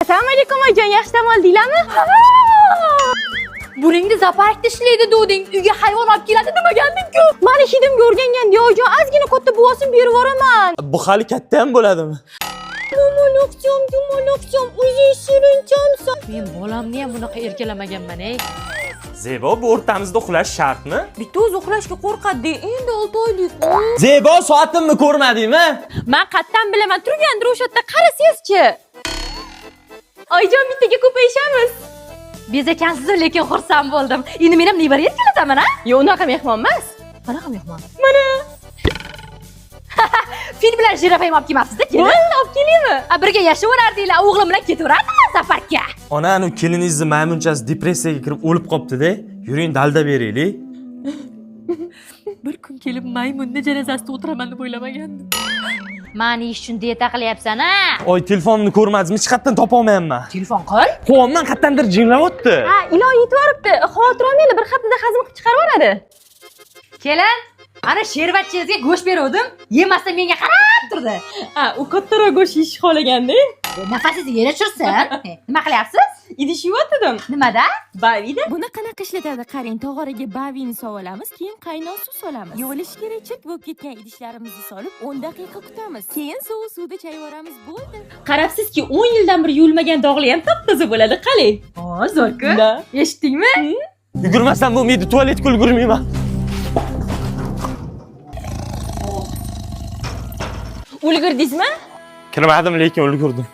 Assalomu alaykum oyijon, yaxshi dam oldinglarmi? Buringni zooparkda ishlaydi degding, uyga hayvon olib keladi demagandim-ku. Mani hidimga o'rganganda oyijon, ozgina katta buvosini berib yuboraman. Bu hali katta ham bo'ladimi? Yumaloqcham, o'zi shirinchamsan. Men bolamni ham bunaqa erkalamaganman-ey. Zebo, bu o'rtamizda uxlash shartmi? Bitta o'zi uxlashga qo'rqadi, endi 6 oylik. Zebo, soatimni ko'rmadingmi? Men qattan bilaman, turgandir o'sha yerda, qarasangiz-chi. Oyijon, bittaga ko'payishamiz. Bezakansiz, lekin xursand bo'ldim. Endi men ham nevara erkalataman, ha? Yo'q, unaqa mehmon emas. Qanaqa mehmon? Mana. Fil bilan jirafa ham olib kelmabsiz-da, kelin. Bo'ldi, olib kelaymi? Birga yashayverardinglar, o'g'lim bilan ketaverardilar safarga. Ona, anu keliningizni maymunchasi depressiyaga kirib o'lib qopti-da. Yuring, dalda beraylik. Bir kun kelib maymunni janozasida o'tiraman deb o'ylamagandim. Mani ish uchun dieta qilyapsan-a? Oy, telefonimni ko'rmadingizmi? Hech qayerdan topa olmayapman. Telefon qil. Qo'limdan qayerdandir jinglayapti. Ha, ilon yetib yoribdi. Xavotir olmanglar, bir haftada hazm qilib chiqarib yuboradi. Kelin, ana shervatchingizga go'sht beruvdim, yemasdan menga qarab turdi. Ha, u kattaroq go'sht yeyish xohlaganda. Nafasingiz yana tushsin. Nima qilyapsiz? Idish yuvotdim. Nimada? Bavida. Buni qanaqa ishlatadi? Qarang, tog'oraga bavini solamiz, keyin qaynoq suv solamiz. Yuvilishi kerak, chirt bo'lib ketgan idishlarimizni solib 10 daqiqa kutamiz. Keyin suvda chayvoramiz, bo'ldi. Qarabsizki, 10 yildan beri yuvilmagan dog'li ham top-toza bo'ladi, qaling. Zo'rku. Eshitdingmi? Yugurmasam bo'lmaydi, tualetga ulgurmayman. Ulgurdingizmi? Kirmadim, lekin ulgurdim.